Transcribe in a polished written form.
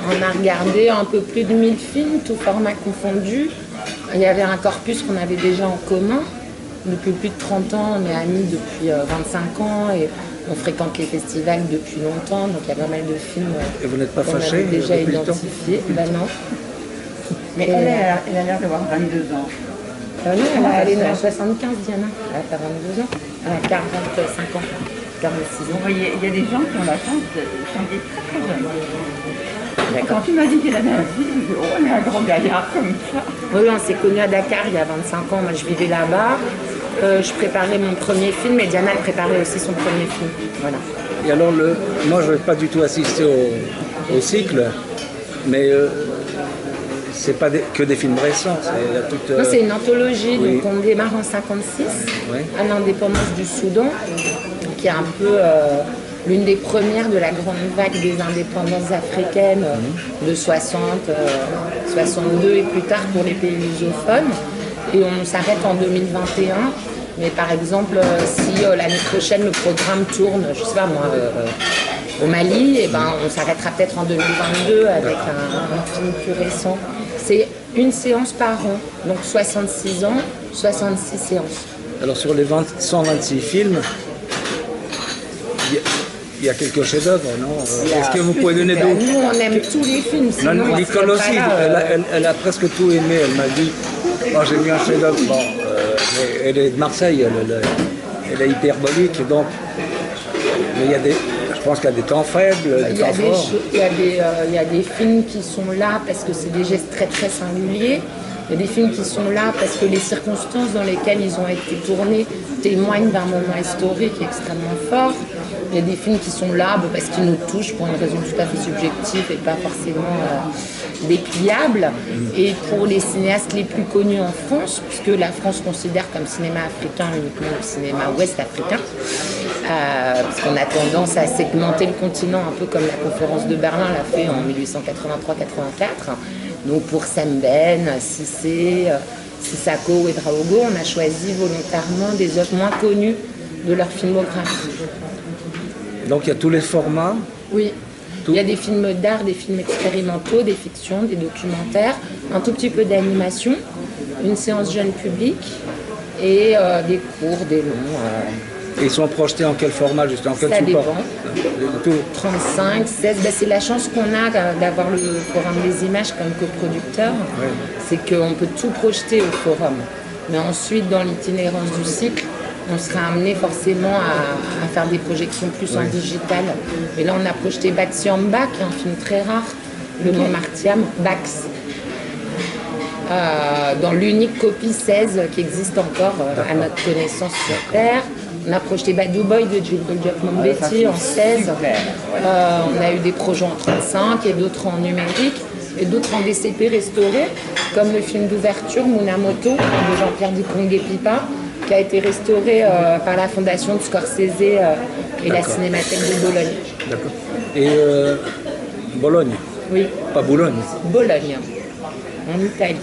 On a regardé un peu plus de 1000 films, tout format confondu. Il y avait un corpus qu'on avait déjà en commun. Depuis plus de 30 ans, on est amis depuis 25 ans et on fréquente les festivals depuis longtemps. Donc il y a pas mal de films Et vous n'êtes pas qu'on fâché avait déjà depuis le temps? identifiés. Ben non. Mais elle a l'air d'avoir 22 ans. Non, elle est née en 75, Diana. Elle a 22 ans. Elle a 45 ans. 46 ans. Vous voyez, il y a des gens qui ont la chance de chanter très très jeune. D'accord. Quand tu m'as dit qu'elle avait un fils, je me suis dit, oh, elle a un grand gaillard comme ça. Oui, on s'est connus à Dakar il y a 25 ans. Moi, je vivais là-bas. Je préparais mon premier film et Diana, elle préparait aussi son premier film. Voilà. Et alors, moi, je n'ai pas du tout assisté au cycle, mais c'est pas que des films récents. Il y a toute, Non, c'est une anthologie. oui. Donc, on démarre en 56 Oui. à l'indépendance du Soudan, qui est un peu l'une des premières de la grande vague des indépendances africaines de 60, 62 et plus tard pour les pays lusophones. Et on s'arrête en 2021. Mais par exemple, si l'année prochaine le programme tourne, je sais pas moi, au Mali, et ben, on s'arrêtera peut-être en 2022 avec un film plus récent. C'est une séance par an, donc 66 ans, 66 séances. Alors, sur les 126 films, il y a quelques chefs-d'œuvre, non? Est-ce que vous pouvez donner d'autres? Nous, on aime tous les films. Sinon, Non, on Nicole serait aussi, pas là, elle a presque tout aimé. Elle m'a dit, oh, j'ai vu un chef-d'œuvre. Bon, elle est de Marseille, elle est hyperbolique, donc. Mais je pense qu'il y a des temps faibles, des temps forts. Il y a des films qui sont là parce que c'est des gestes très très singuliers. Il y a des films qui sont là parce que les circonstances dans lesquelles ils ont été tournés témoignent d'un moment historique extrêmement fort. Il y a des films qui sont là parce qu'ils nous touchent pour une raison tout à fait subjective et pas forcément dépliable. Et pour les cinéastes les plus connus en France, puisque la France considère comme cinéma africain uniquement le cinéma ouest africain, parce qu'on a tendance à segmenter le continent un peu comme la conférence de Berlin l'a fait en 1883-84. Donc pour Semben, Cissé, Sissako et Draogo, on a choisi volontairement des œuvres moins connues de leur filmographie. Donc il y a tous les formats. Oui, il y a des films d'art, des films expérimentaux, des fictions, des documentaires, un tout petit peu d'animation, une séance jeune public et des cours, des longs. Et ils sont projetés en quel format, justement, en quel Ça support? dépend. 35, 16, ben c'est la chance qu'on a d'avoir le Forum des images comme coproducteur, Oui. c'est qu'on peut tout projeter au Forum. Mais ensuite, dans l'itinérance du cycle, on sera amené forcément à faire des projections plus en digital. Et là, on a projeté Baxi en Bas, qui est un film très rare, Le Montmartiam, Bax. Dans l'unique copie 16 qui existe encore à notre connaissance sur Terre. On a projeté Badou Boy de Geoff Mombetti en 16. On a eu des projets en 35 et d'autres en numérique et d'autres en DCP restaurés, comme le film d'ouverture Munamoto de Jean-Pierre Ducongue-Pipa, qui a été restauré par la fondation de Scorsese et la Cinémathèque de Bologne. D'accord. Et Bologne, Oui, pas Boulogne. Bologne, en Italie.